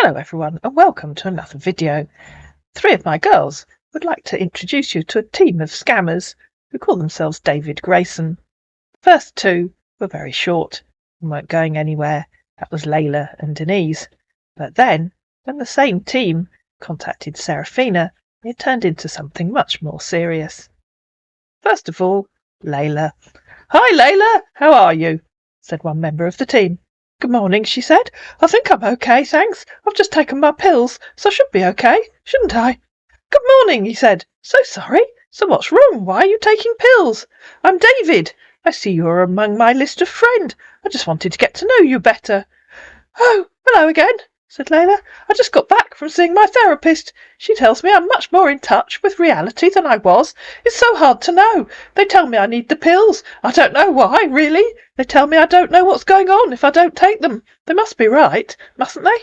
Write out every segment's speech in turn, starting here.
Hello everyone and welcome to another video. 3 of my girls would like to introduce you to a team of scammers who call themselves David Grayson. The first 2 were very short and weren't going anywhere. That was Layla and Denise. But then, when the same team contacted Seraphina, it turned into something much more serious. First of all, Layla. "Hi Layla, how are you?" said one member of the team. "Good morning," she said. "I think I'm okay, thanks. I've just taken my pills, so I should be okay, shouldn't I?" "Good morning," he said. "So sorry. So what's wrong? Why are you taking pills?" "I'm David. I see you're among my list of friends. I just wanted to get to know you better." "Oh, hello again," said Layla. "I just got back from seeing my therapist. She tells me I'm much more in touch with reality than I was. It's so hard to know. They tell me I need the pills. I don't know why, really. They tell me I don't know what's going on if I don't take them. They must be right, mustn't they?"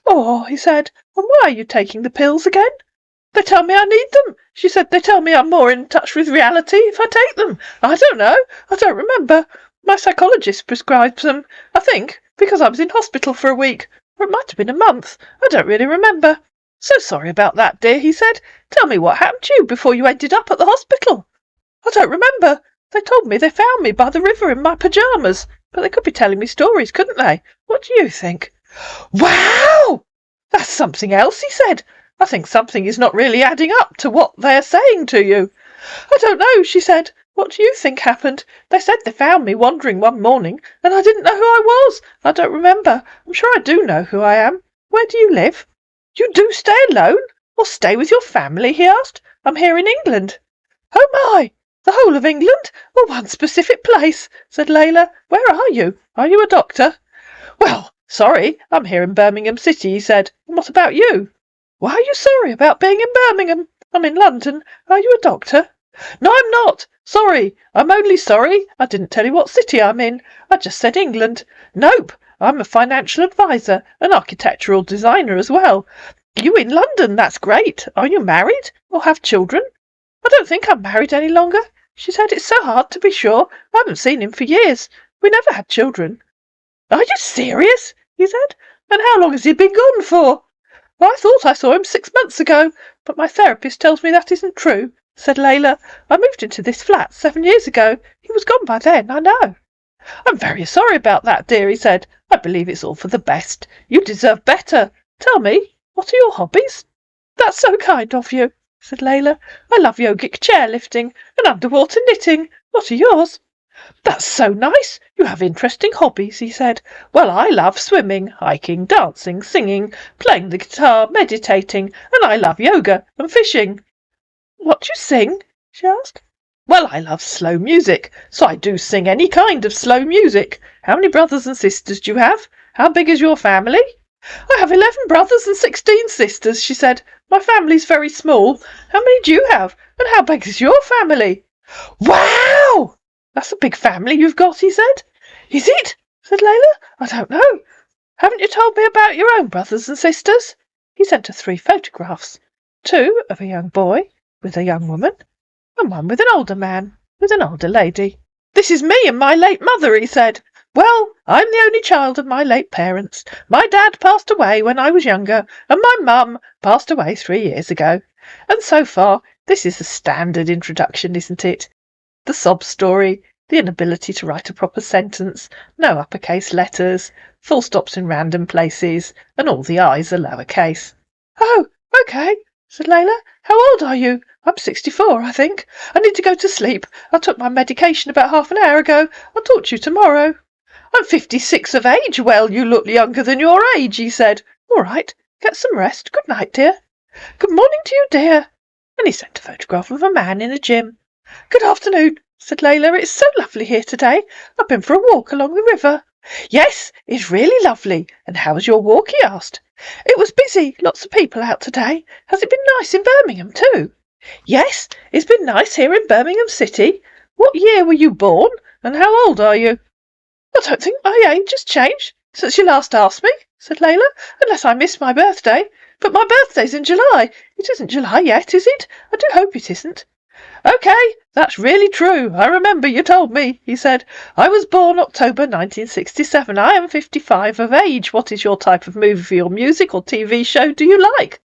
"Oh," he said, "and why are you taking the pills again?" "They tell me I need them," she said. "They tell me I'm more in touch with reality if I take them. I don't know. I don't remember. My psychologist prescribed them, I think, because I was in hospital for a week. Or it might have been a month. I don't really remember." "So sorry about that, dear," he said. "Tell me what happened to you before you ended up at the hospital." "I don't remember. They told me they found me by the river in my pyjamas, but they could be telling me stories, couldn't they? What do you think?" "Wow! That's something else," he said. "I think something is not really adding up to what they're saying to you." "I don't know," she said. "What do you think happened? They said they found me wandering one morning, and I didn't know who I was. I don't remember. I'm sure I do know who I am. Where do you live?" "You do stay alone? Or stay with your family?" he asked. "I'm here in England." "Oh my! The whole of England? Or one specific place?" said Layla. "Where are you? Are you a doctor?" "Well, sorry, I'm here in Birmingham City," he said. "And what about you?" "Why are you sorry about being in Birmingham? I'm in London. Are you a doctor?" "No, I'm not. Sorry. I'm only sorry I didn't tell you what city I'm in. I just said England. Nope. I'm a financial advisor, an architectural designer as well. You in London? That's great. Are you married or have children?" "I don't think I'm married any longer," she said. "It's so hard to be sure. I haven't seen him for years. We never had children." "Are you serious?" he said. "And how long has he been gone for?" "Well, I thought I saw him 6 months ago, but my therapist tells me that isn't true," said Layla. "I moved into this flat 7 years ago. He was gone by then, I know." "I'm very sorry about that, dear," he said. "I believe it's all for the best. You deserve better. Tell me, what are your hobbies?" "That's so kind of you," said Layla. "I love yogic chairlifting and underwater knitting. What are yours?" "That's so nice. You have interesting hobbies," he said. "Well, I love swimming, hiking, dancing, singing, playing the guitar, meditating, and I love yoga and fishing." "What do you sing?" she asked. "Well, I love slow music, so I do sing any kind of slow music. How many brothers and sisters do you have? How big is your family?" "I have 11 brothers and 16 sisters," she said. "My family's very small. How many do you have? And how big is your family?" "Wow! That's a big family you've got," he said. "Is it?" said Layla. "I don't know. Haven't you told me about your own brothers and sisters?" He sent her 3 photographs. 2 of a young boy with a young woman, and 1 with an older man with an older lady. "This is me and my late mother," he said. "Well, I'm the only child of my late parents. My dad passed away when I was younger, and my mum passed away 3 years ago. And so far, this is the standard introduction, isn't it? The sob story, the inability to write a proper sentence, no uppercase letters, full stops in random places, and all the I's are lowercase." "Oh, okay," said Layla. "How old are you?" "I'm 64, I think. I need to go to sleep. I took my medication about half an hour ago. I'll talk to you tomorrow." "I'm 56 of age." "Well, you look younger than your age," he said. "All right, get some rest. Good night, dear." "Good morning to you, dear." And he sent a photograph of a man in a gym. "Good afternoon," said Layla. "It's so lovely here today. I've been for a walk along the river." "Yes, it's really lovely. And how was your walk?" he asked. "It was busy. Lots of people out today. Has it been nice in Birmingham too?" "Yes, it's been nice here in Birmingham City. What year were you born? And how old are you?" "I don't think my age has changed since you last asked me," said Layla, "unless I missed my birthday. But my birthday's in July. It isn't July yet, is it? I do hope it isn't." "OK, that's really true. I remember you told me," he said. "I was born October 1967. I am 55 of age. What is your type of movie or music or TV show do you like?"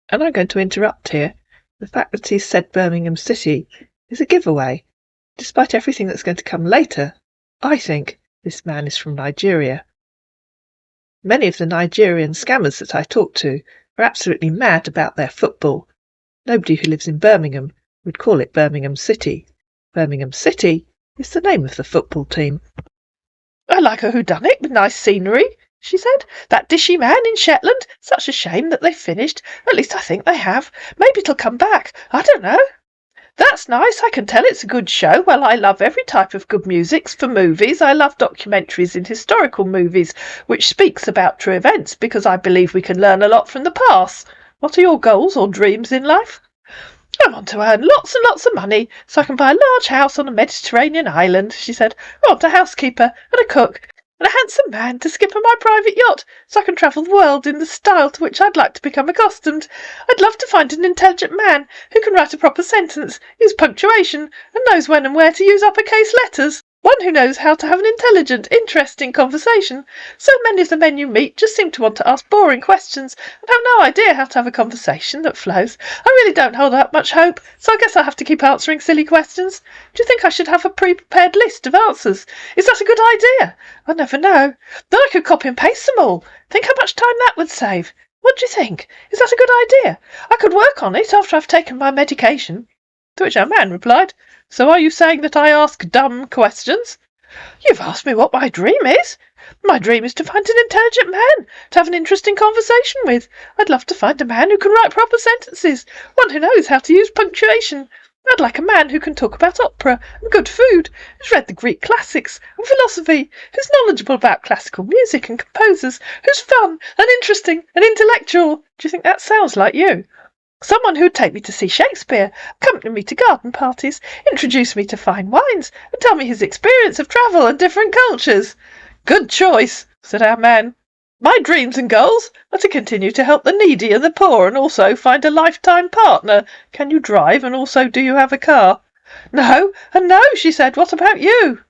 And I'm going to interrupt here. The fact that he said Birmingham City is a giveaway. Despite everything that's going to come later, I think this man is from Nigeria. Many of the Nigerian scammers that I talk to are absolutely mad about their football. Nobody who lives in Birmingham would call it Birmingham City. Birmingham City is the name of the football team. "I like a whodunit with nice scenery," she said. "That Dishy Man in Shetland. Such a shame that they've finished. At least I think they have. Maybe it'll come back. I don't know." "That's nice. I can tell it's a good show. Well, I love every type of good music. For movies, I love documentaries and historical movies, which speaks about true events, because I believe we can learn a lot from the past. What are your goals or dreams in life?" "I want to earn lots and lots of money, so I can buy a large house on a Mediterranean island," she said. "I want a housekeeper and a cook and a handsome man to skip on my private yacht, so I can travel the world in the style to which I'd like to become accustomed. I'd love to find an intelligent man who can write a proper sentence, use punctuation, and knows when and where to use uppercase letters. One who knows how to have an intelligent, interesting conversation. So many of the men you meet just seem to want to ask boring questions and have no idea how to have a conversation that flows. I really don't hold out much hope, so I guess I'll have to keep answering silly questions. Do you think I should have a pre-prepared list of answers? Is that a good idea? I never know. Then I could copy and paste them all. Think how much time that would save. What do you think? Is that a good idea? I could work on it after I've taken my medication." To which our man replied, "So are you saying that I ask dumb questions?" "You've asked me what my dream is. My dream is to find an intelligent man, to have an interesting conversation with. I'd love to find a man who can write proper sentences, one who knows how to use punctuation. I'd like a man who can talk about opera and good food, who's read the Greek classics and philosophy, who's knowledgeable about classical music and composers, who's fun and interesting and intellectual." Do you think that sounds like you? "Someone who'd take me to see Shakespeare, accompany me to garden parties, introduce me to fine wines, and tell me his experience of travel and different cultures." "Good choice," said our man. "My dreams and goals are to continue to help the needy and the poor, and also find a lifetime partner. Can you drive, and also do you have a car?" "No and no," she said. "What about you?"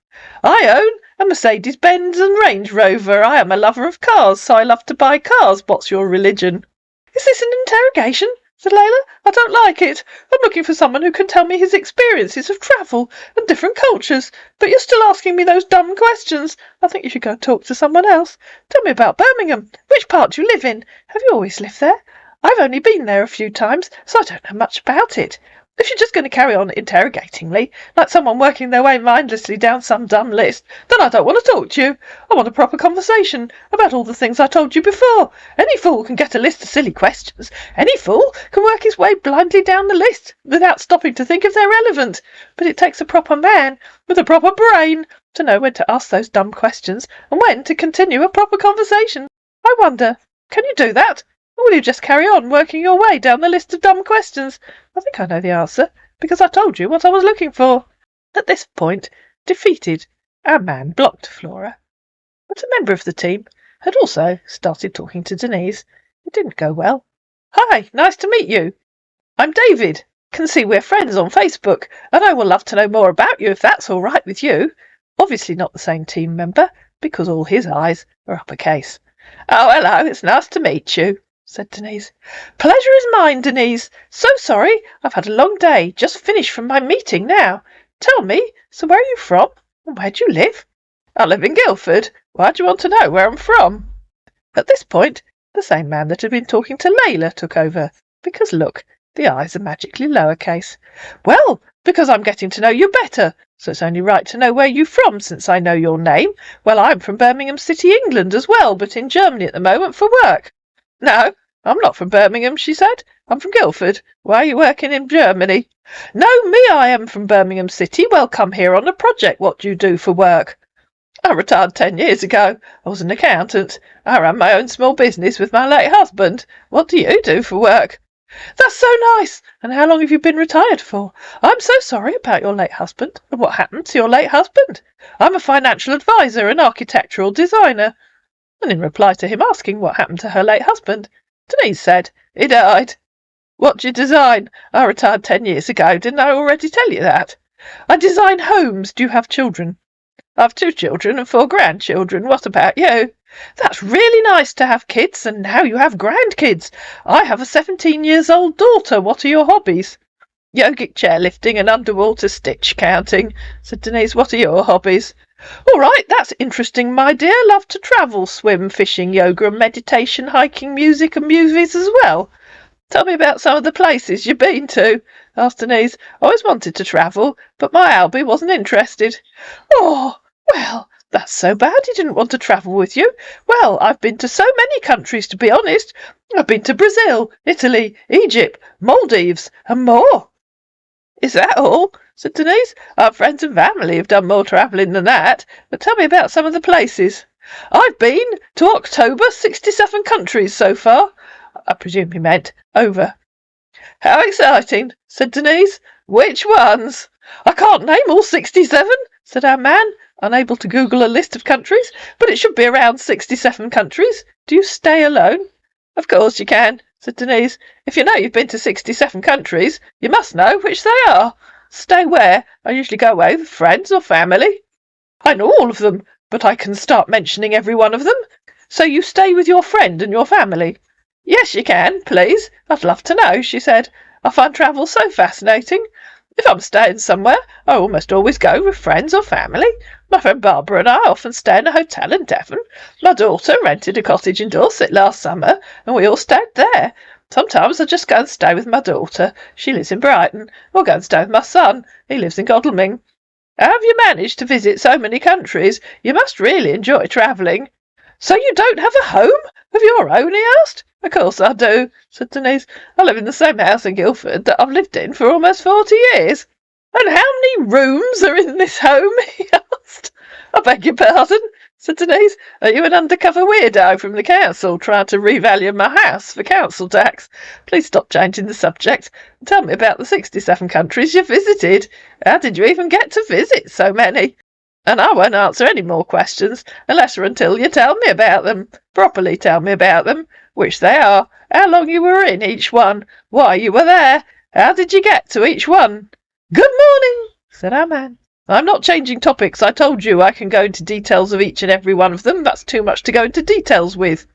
"I own a Mercedes-Benz and Range Rover. I am a lover of cars, so I love to buy cars. What's your religion?" "Is this an interrogation?" said Layla. "I don't like it. I'm looking for someone who can tell me his experiences of travel and different cultures, but you're still asking me those dumb questions. I think you should go and talk to someone else. Tell me about Birmingham. Which part do you live in? Have you always lived there? I've only been there a few times, so I don't know much about it. If you're just going to carry on interrogating me, like someone working their way mindlessly down some dumb list, then I don't want to talk to you. I want a proper conversation about all the things I told you before. Any fool can get a list of silly questions. Any fool can work his way blindly down the list without stopping to think if they're relevant. But it takes a proper man with a proper brain to know when to ask those dumb questions and when to continue a proper conversation. I wonder, can you do that? Or will you just carry on working your way down the list of dumb questions? I think I know the answer, because I told you what I was looking for." At this point, defeated, our man blocked Flora. But a member of the team had also started talking to Denise. It didn't go well. "Hi, nice to meet you. I'm David. Can see we're friends on Facebook, and I will love to know more about you if that's all right with you." Obviously not the same team member, because all his eyes are uppercase. "Oh, hello, it's nice to meet you," said Denise. "Pleasure is mine, Denise. So sorry, I've had a long day. Just finished from my meeting now. Tell me, so where are you from, and where do you live?" "I live in Guildford. Why do you want to know where I'm from?" At this point, the same man that had been talking to Layla took over, because look, the eyes are magically lowercase. "Well, because I'm getting to know you better, so it's only right to know where you're from, since I know your name. Well, I'm from Birmingham City, England as well, but in Germany at the moment for work." "No, I'm not from Birmingham," she said. "I'm from Guildford. Why are you working in Germany?" "No, me, I am from Birmingham City. Well, come here on a project. What do you do for work?" "I retired 10 years ago. I was an accountant. I ran my own small business with my late husband. What do you do for work?" "That's so nice. And how long have you been retired for?" "I'm so sorry about your late husband. And what happened to your late husband?" "I'm a financial advisor and architectural designer." And in reply to him asking what happened to her late husband, Denise said, "He died." What do you design? I retired 10 years ago. Didn't I already tell you that? I design homes. Do you have children? I've 2 children and 4 grandchildren. What about you? That's really nice to have kids, and now you have grandkids. I have a 17-year-old daughter. What are your hobbies? Yogic chairlifting and underwater stitch counting, said Denise. What are your hobbies? All right, that's interesting, my dear. Love to travel, swim, fishing, yoga and meditation, hiking, music and movies as well. Tell me about some of the places you've been to, asked Denise. I always wanted to travel, but my Albie wasn't interested. Oh, well, that's so bad he didn't want to travel with you. Well, I've been to so many countries, to be honest. I've been to Brazil, Italy, Egypt, Maldives, and more. Is that all? Said Denise. Our friends and family have done more travelling than that, but tell me about some of the places. I've been to October 67 countries so far. I presume he meant over. How exciting, said Denise. Which ones? I can't name all 67, said our man, unable to Google a list of countries, but it should be around 67 countries. Do you stay alone? Of course you can, said Denise. If you know you've been to 67 countries, you must know which they are. Stay where? I usually go away with friends or family. I know all of them, but I can start mentioning every one of them. So you stay with your friend and your family? Yes, you can, please. I'd love to know, she said. I find travel so fascinating. If I'm staying somewhere, I almost always go with friends or family. My friend Barbara and I often stay in a hotel in Devon. My daughter rented a cottage in Dorset last summer, and we all stayed there. Sometimes I just go and stay with my daughter. She lives in Brighton. Or go and stay with my son. He lives in Godalming. How have you managed to visit so many countries? You must really enjoy travelling. So you don't have a home of your own? He asked. Of course I do, said Denise. I live in the same house in Guildford that I've lived in for almost 40 years. And how many rooms are in this home? He asked. I beg your pardon, said Denise. Are you an undercover weirdo from the council trying to revalue my house for council tax? Please stop changing the subject and tell me about the 67 countries you've visited. How did you even get to visit so many? And I won't answer any more questions unless or until you tell me about them. Properly tell me about them. Which they are, how long you were in each one, why you were there, how did you get to each one? Good morning, said our man. I'm not changing topics. I told you I can go into details of each and every one of them. That's too much to go into details with.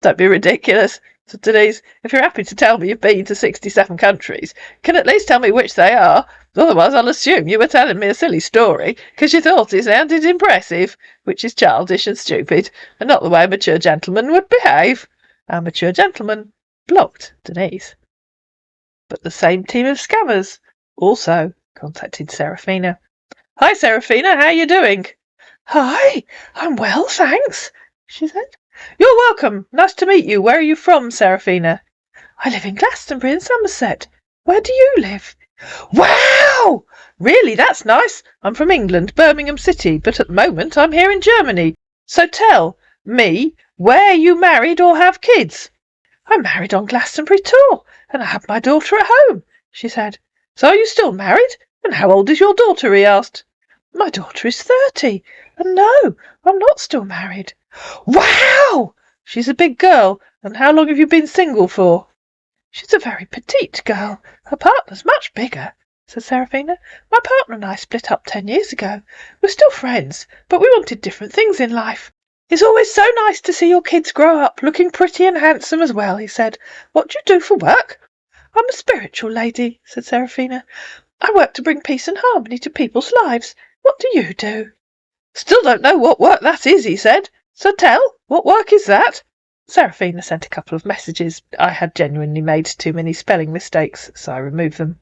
Don't be ridiculous, said Denise. If you're happy to tell me you've been to 67 countries, you can at least tell me which they are. Otherwise I'll assume you were telling me a silly story because you thought it sounded impressive, which is childish and stupid, and not the way a mature gentleman would behave. Our mature gentleman blocked Denise. But the same team of scammers also contacted Seraphina. Hi, Seraphina, how are you doing? Hi, I'm well, thanks, she said. You're welcome. Nice to meet you. Where are you from, Seraphina? I live in Glastonbury in Somerset. Where do you live? Wow! Really, that's nice. I'm from England, Birmingham City, but at the moment I'm here in Germany. So tell me, where you married or have kids? I'm married on Glastonbury tour, and I have my daughter at home, she said. So are you still married? And how old is your daughter? He asked. My daughter is 30, and no, I'm not still married. Wow! She's a big girl, and how long have you been single for? She's a very petite girl. Her partner's much bigger, said Seraphina. My partner and I split up 10 years ago. We're still friends, but we wanted different things in life. It's always so nice to see your kids grow up, looking pretty and handsome as well, he said. What do you do for work? I'm a spiritual lady, said Seraphina. I work to bring peace and harmony to people's lives. What do you do? Still don't know what work that is, he said. So tell, what work is that? Seraphina sent a couple of messages. I had genuinely made too many spelling mistakes, so I removed them.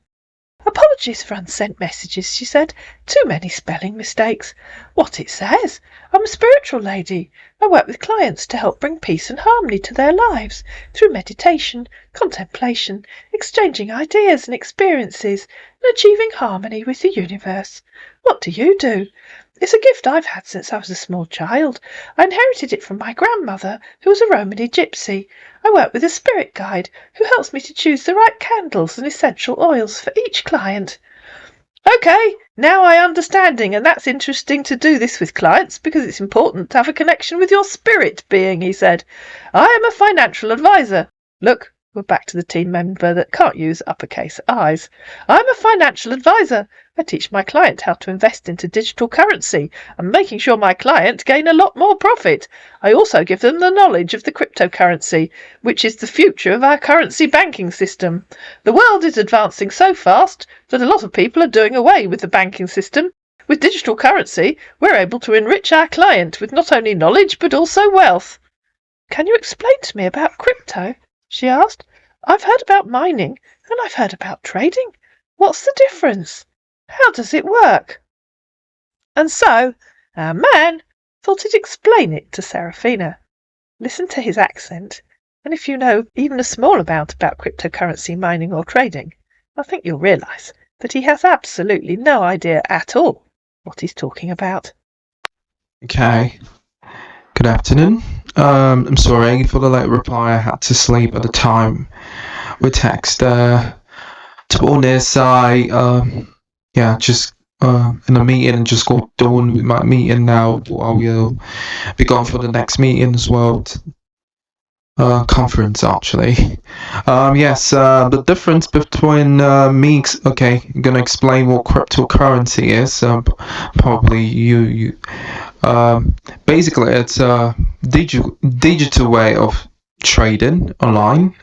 Apologies for unsent messages, she said. Too many spelling mistakes. What it says. I'm a spiritual lady. I work with clients to help bring peace and harmony to their lives through meditation, contemplation, exchanging ideas and experiences, and achieving harmony with the universe. What do you do? It's a gift I've had since I was a small child. I inherited it from my grandmother, who was a Romany gypsy. I work with a spirit guide who helps me to choose the right candles and essential oils for each client. Okay, now I understanding, and that's interesting to do this with clients because it's important to have a connection with your spirit being, he said. I am a financial advisor. Look, We're back to the team member that can't use uppercase I's. I'm a financial advisor. I teach my client how to invest into digital currency. I'm making sure my client gain a lot more profit. I also give them the knowledge of the cryptocurrency, which is the future of our currency banking system. The world is advancing so fast that a lot of people are doing away with the banking system. With digital currency, we're able to enrich our client with not only knowledge but also wealth. Can you explain to me about crypto? She asked. I've heard about mining and I've heard about trading. What's the difference? How does it work? And so our man thought he'd explain it to Seraphina. Listen to his accent, and if you know even a small amount about cryptocurrency mining or trading, I think you'll realise that he has absolutely no idea at all what he's talking about. Okay. Good afternoon. I'm sorry for the late reply. I had to sleep at the time we text. To be honest, I just in a meeting and just got done with my meeting now. I will be going for the next meeting as well. Conference actually. Yes. The difference between me. Okay, I'm gonna explain what cryptocurrency is. Probably you. Basically, it's a digital way of trading online.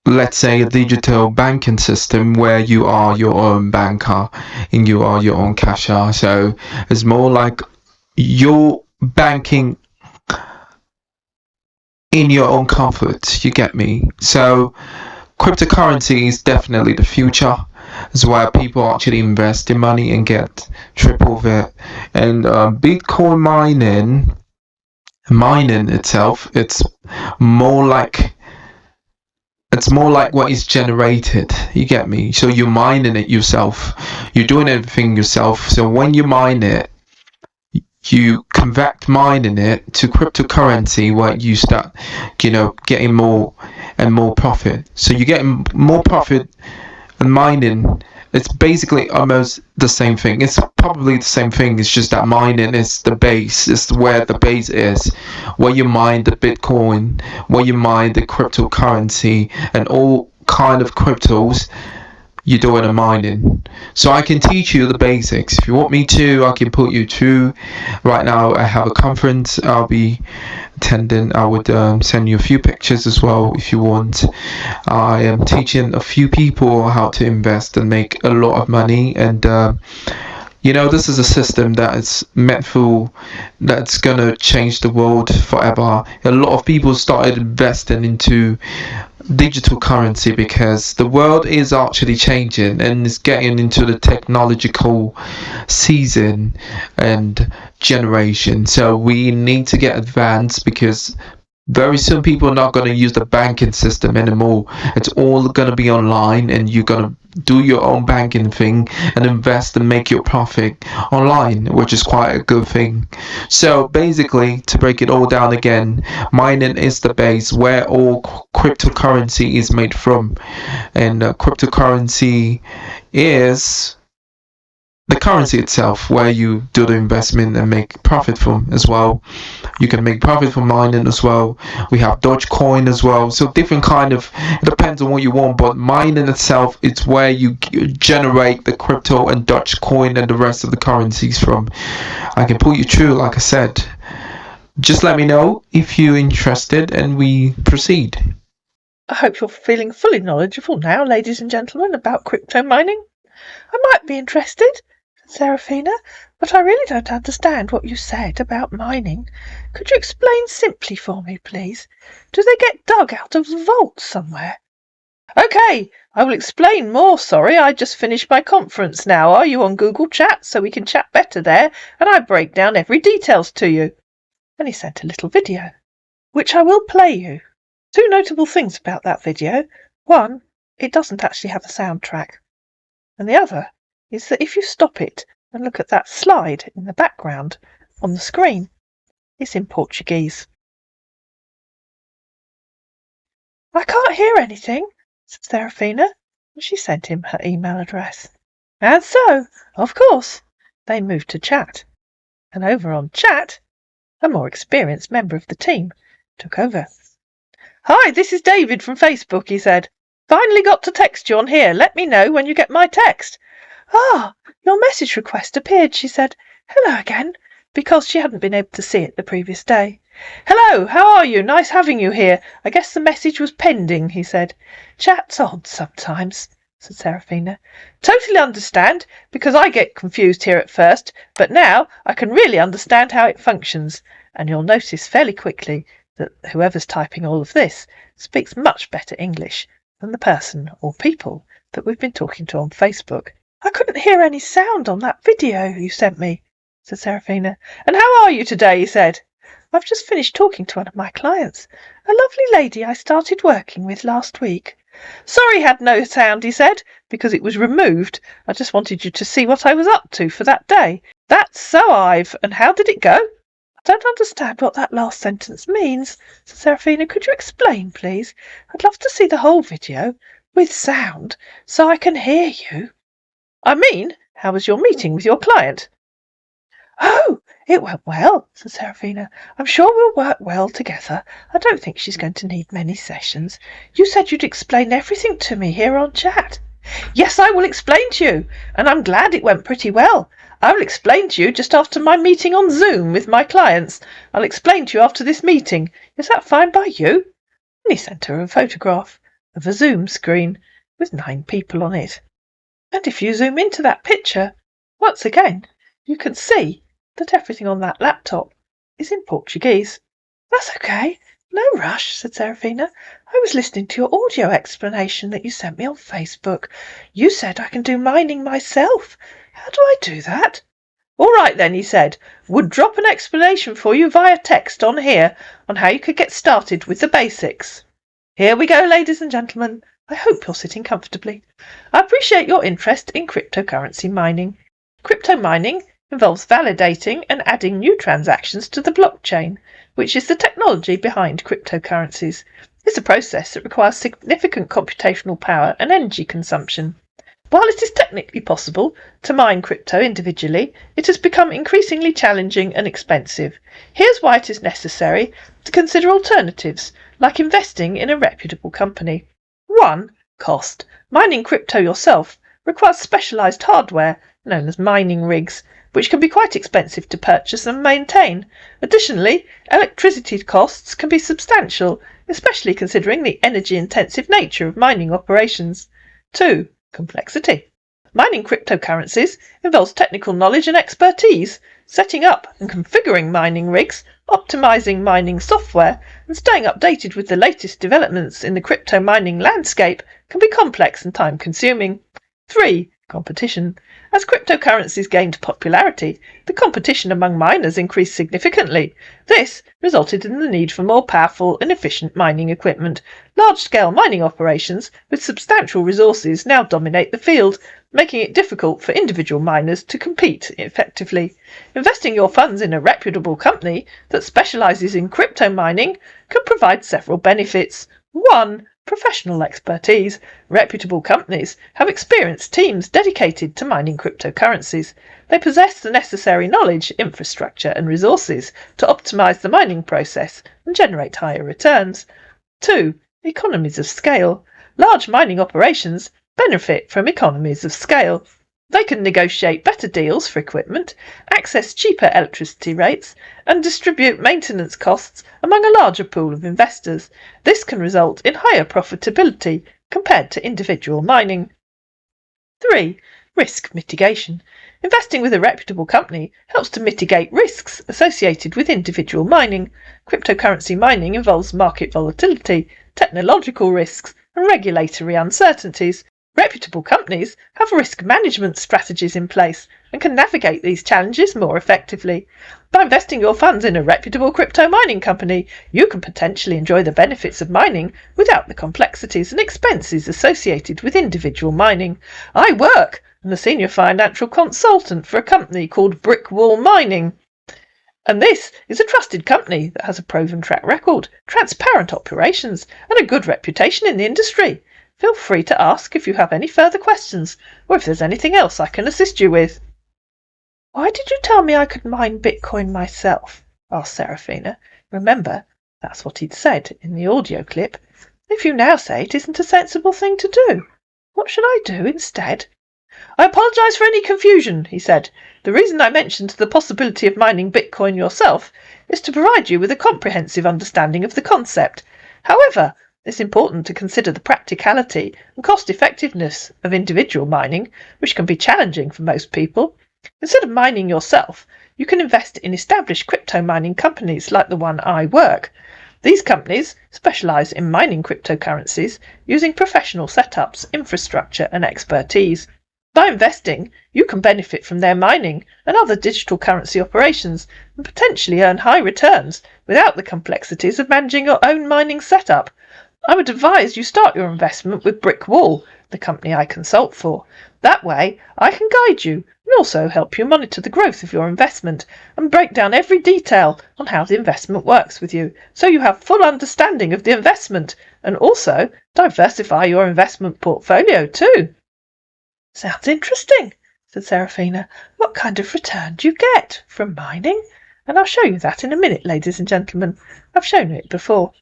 Let's say a digital banking system where you are your own banker and you are your own cashier. So it's more like you're banking in your own comfort. You get me? So cryptocurrency is definitely the future. Is where people actually invest their money and get triple of it. And Bitcoin mining itself, more like it's more like what is generated. You get me? So you're mining it yourself. You're doing everything yourself. So when you mine it, you convert mining it to cryptocurrency where you start, getting more and more profit. So you're getting more profit and mining. It's basically almost the same thing. It's probably the same thing. It's just that mining is the base. It's where the base is, where you mine the Bitcoin, where you mine the cryptocurrency, and all kind of cryptos. You're doing a mining. So I can teach you the basics. If you want me to, I can put you through. Right now, I have a conference I'll be attending. I would send you a few pictures as well if you want. I am teaching a few people how to invest and make a lot of money, and this is a system that is that's gonna change the world forever. A lot of people started investing into digital currency because the world is actually changing and is getting into the technological season and generation. So we need to get advanced because very soon people are not going to use the banking system anymore. It's all going to be online and you're going to do your own banking thing and invest and make your profit online, which is quite a good thing. So basically, to break it all down again, mining is the base where all cryptocurrency is made from, and cryptocurrency is the currency itself where you do the investment and make profit from as well. You can make profit from mining as well. We have Dogecoin as well. So different kind of, it depends on what you want, but mining itself, it's where you generate the crypto and Dogecoin and the rest of the currencies from. I can put you through, like I said. Just let me know if you're interested and we proceed. I hope you're feeling fully knowledgeable now, ladies and gentlemen, about crypto mining. I might be interested, said Seraphina, but I really don't understand what you said about mining. Could you explain simply for me, please? Do they get dug out of vaults somewhere? Okay, I will explain more. Sorry, I just finished my conference now. Are you on Google Chat so we can chat better there and I break down every details to you? And he sent a little video, which I will play you. Two notable things about that video. One, it doesn't actually have a soundtrack. And the other is that if you stop it and look at that slide in the background on the screen, it's in Portuguese. I can't hear anything, said Seraphina, and she sent him her email address. And so, of course, they moved to chat. And over on chat, a more experienced member of the team took over. "Hi, this is David from Facebook," he said. "Finally got to text you on here. Let me know when you get my text." "Ah, your message request appeared," she said. "Hello again," because she hadn't been able to see it the previous day. "Hello, how are you? Nice having you here. I guess the message was pending," he said. "Chat's odd sometimes," said Seraphina. "Totally understand, because I get confused here at first, but now I can really understand how it functions, and you'll notice fairly quickly that whoever's typing all of this speaks much better English than the person or people that we've been talking to on Facebook." "I couldn't hear any sound on that video you sent me," said Seraphina. "And how are you today?" he said. "I've just finished talking to one of my clients, a lovely lady I started working with last week." "Sorry had no sound," he said, "because it was removed. I just wanted you to see what I was up to for that day." "That's so, Ive. And how did it go?" "I don't understand what that last sentence means," said Seraphina. "Could you explain, please? I'd love to see the whole video, with sound, so I can hear you." "I mean, how was your meeting with your client?" "Oh, it went well," said Seraphina. "I'm sure we'll work well together. I don't think she's going to need many sessions. You said you'd explain everything to me here on chat." "Yes, I will explain to you, and I'm glad it went pretty well. I will explain to you just after my meeting on Zoom with my clients. I'll explain to you after this meeting. Is that fine by you?" And he sent her a photograph of a Zoom screen with 9 people on it. And if you zoom into that picture, once again, you can see that everything on that laptop is in Portuguese. "That's okay. No rush," said Seraphina. "I was listening to your audio explanation that you sent me on Facebook. You said I can do mining myself. How do I do that?" "All right then," he said. "Would drop an explanation for you via text on here on how you could get started with the basics. Here we go, ladies and gentlemen. I hope you're sitting comfortably. I appreciate your interest in cryptocurrency mining. Crypto mining involves validating and adding new transactions to the blockchain, which is the technology behind cryptocurrencies. It's a process that requires significant computational power and energy consumption. While it is technically possible to mine crypto individually, it has become increasingly challenging and expensive. Here's why it is necessary to consider alternatives, like investing in a reputable company. 1. Cost. Mining crypto yourself requires specialized hardware, known as mining rigs, which can be quite expensive to purchase and maintain. Additionally, electricity costs can be substantial, especially considering the energy-intensive nature of mining operations. 2. Complexity. Mining cryptocurrencies involves technical knowledge and expertise. Setting up and configuring mining rigs, optimizing mining software, and staying updated with the latest developments in the crypto mining landscape can be complex and time-consuming. 3. Competition. As cryptocurrencies gained popularity, the competition among miners increased significantly. This resulted in the need for more powerful and efficient mining equipment. Large-scale mining operations with substantial resources now dominate the field, making it difficult for individual miners to compete effectively. Investing your funds in a reputable company that specializes in crypto mining can provide several benefits. 1. Professional expertise. Reputable companies have experienced teams dedicated to mining cryptocurrencies. They possess the necessary knowledge, infrastructure, and resources to optimize the mining process and generate higher returns. 2. Economies of scale. Large mining operations benefit from economies of scale. They can negotiate better deals for equipment, access cheaper electricity rates, and distribute maintenance costs among a larger pool of investors. This can result in higher profitability compared to individual mining. 3. Risk mitigation. Investing with a reputable company helps to mitigate risks associated with individual mining. Cryptocurrency mining involves market volatility, technological risks, and regulatory uncertainties. Reputable companies have risk management strategies in place and can navigate these challenges more effectively. By investing your funds in a reputable crypto mining company, you can potentially enjoy the benefits of mining without the complexities and expenses associated with individual mining. I work as a senior financial consultant for a company called Brickwall Mining. And this is a trusted company that has a proven track record, transparent operations, and a good reputation in the industry. Feel free to ask if you have any further questions, or if there's anything else I can assist you with. "Why did you tell me I could mine Bitcoin myself?" asked Seraphina. "Remember, That's what he'd said in the audio clip. If you now say it isn't a sensible thing to do, what should I do instead? I apologise for any confusion, he said. The reason I mentioned the possibility of mining Bitcoin yourself is to provide you with a comprehensive understanding of the concept. However, it's important to consider the practicality and cost-effectiveness of individual mining, which can be challenging for most people. Instead of mining yourself, you can invest in established crypto mining companies like the one I work. These companies specialise in mining cryptocurrencies using professional setups, infrastructure and expertise. By investing, you can benefit from their mining and other digital currency operations and potentially earn high returns without the complexities of managing your own mining setup. I would advise you start your investment with Brickwall, the company I consult for. That way, I can guide you and also help you monitor the growth of your investment and break down every detail on how the investment works with you, so you have full understanding of the investment and also diversify your investment portfolio too. Sounds interesting, said Seraphina. What kind of return do you get from mining? And I'll show you that in a minute, ladies and gentlemen. I've shown you it before.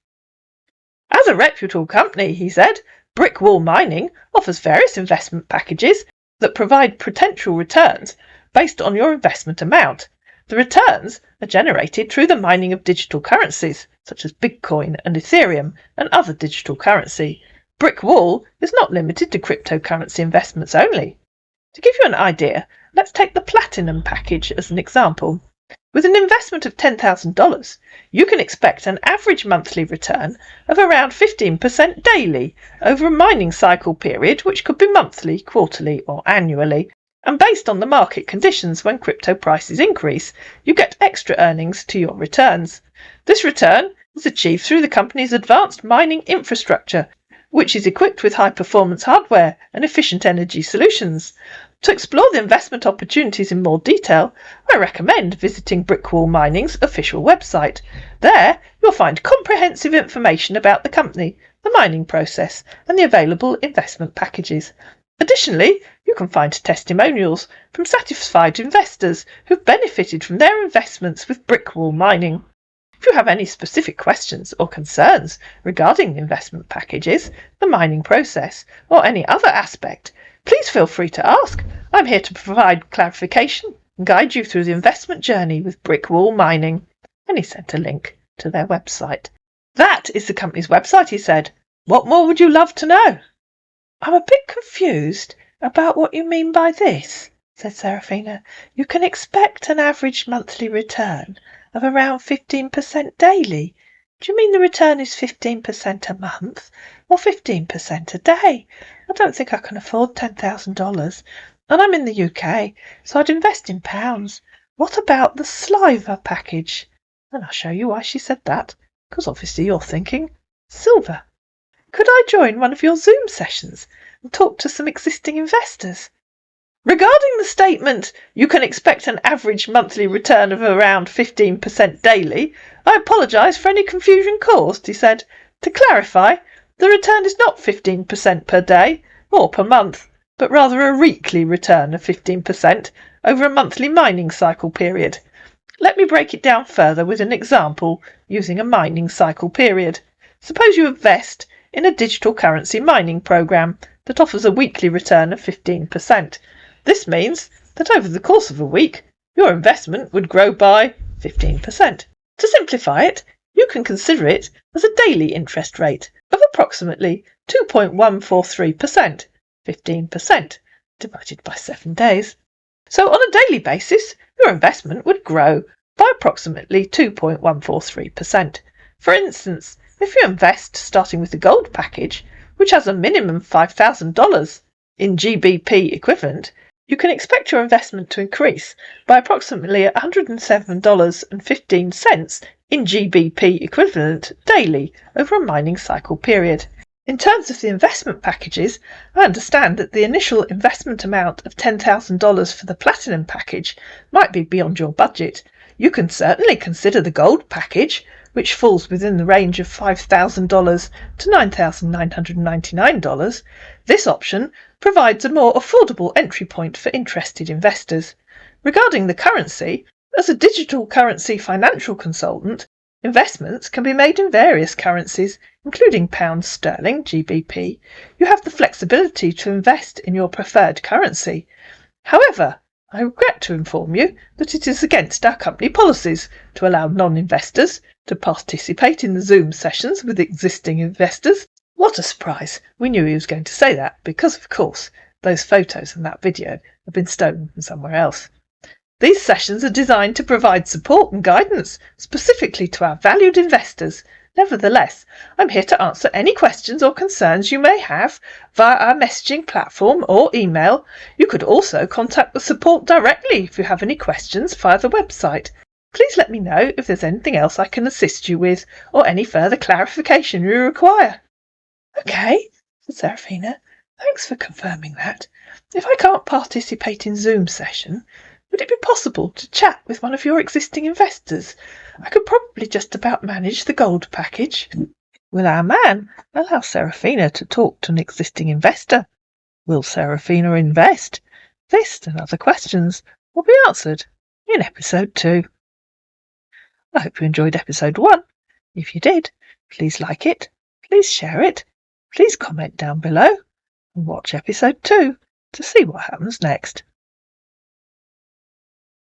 As a reputable company, he said, Brickwall Mining offers various investment packages that provide potential returns based on your investment amount. The returns are generated through the mining of digital currencies, such as Bitcoin and Ethereum and other digital currency. Brickwall is not limited to cryptocurrency investments only. To give you an idea, let's take the Platinum package as an example. With an investment of $10,000, you can expect an average monthly return of around 15% daily over a mining cycle period, which could be monthly, quarterly or annually. And based on the market conditions, when crypto prices increase, you get extra earnings to your returns. This return is achieved through the company's advanced mining infrastructure, which is equipped with high-performance hardware and efficient energy solutions. To explore the investment opportunities in more detail, I recommend visiting Brickwall Mining's official website. There, you'll find comprehensive information about the company, the mining process, and the available investment packages. Additionally, you can find testimonials from satisfied investors who've benefited from their investments with Brickwall Mining. If you have any specific questions or concerns regarding the investment packages, the mining process, or any other aspect, please feel free to ask. I'm here to provide clarification and guide you through the investment journey with Brickwall Mining. And he sent a link to their website. That is the company's website, he said. What more would you love to know? I'm a bit confused about what you mean by this, said Seraphina. You can expect an average monthly return of around 15% daily. Do you mean the return is 15% a month or 15% a day? I don't think I can afford $10,000, and I'm in the UK, so I'd invest in pounds. What about the Sliver package? And I'll show you why she said that, because obviously you're thinking silver. Could I join one of your Zoom sessions and talk to some existing investors? Regarding the statement, you can expect an average monthly return of around 15% daily, I apologise for any confusion caused, he said. To clarify, the return is not 15% per day or per month, but rather a weekly return of 15% over a monthly mining cycle period. Let me break it down further with an example using a mining cycle period. Suppose you invest in a digital currency mining program that offers a weekly return of 15%. This means that over the course of a week, your investment would grow by 15%. To simplify it, you can consider it as a daily interest rate of approximately 2.143%, 15%, divided by 7 days. So on a daily basis, your investment would grow by approximately 2.143%. For instance, if you invest starting with the gold package, which has a minimum $5,000 in GBP equivalent, you can expect your investment to increase by approximately $107.15 in GBP equivalent daily over a mining cycle period. In terms of the investment packages, I understand that the initial investment amount of $10,000 for the Platinum package might be beyond your budget. You can certainly consider the Gold package, which falls within the range of $5,000 to $9,999. This option provides a more affordable entry point for interested investors. Regarding the currency, as a digital currency financial consultant, Investments can be made in various currencies, including pounds sterling, GBP. You have the flexibility to invest in your preferred currency. However, I regret to inform you that it is against our company policies to allow non-investors to participate in the Zoom sessions with existing investors. What a surprise! We knew he was going to say that because, of course, those photos and that video have been stolen from somewhere else. These sessions are designed to provide support and guidance specifically to our valued investors. Nevertheless, I'm here to answer any questions or concerns you may have via our messaging platform or email. You could also contact the support directly if you have any questions via the website. Please let me know if there's anything else I can assist you with or any further clarification you require. Okay, said Seraphina. Thanks for confirming that. If I can't participate in Zoom session, would it be possible to chat with one of your existing investors? I could probably just about manage the gold package. Will our man allow Seraphina to talk to an existing investor? Will Seraphina invest? This and other questions will be answered in episode 2. I hope you enjoyed episode 1. If you did, please like it, please share it, please comment down below, and watch episode 2 to see what happens next.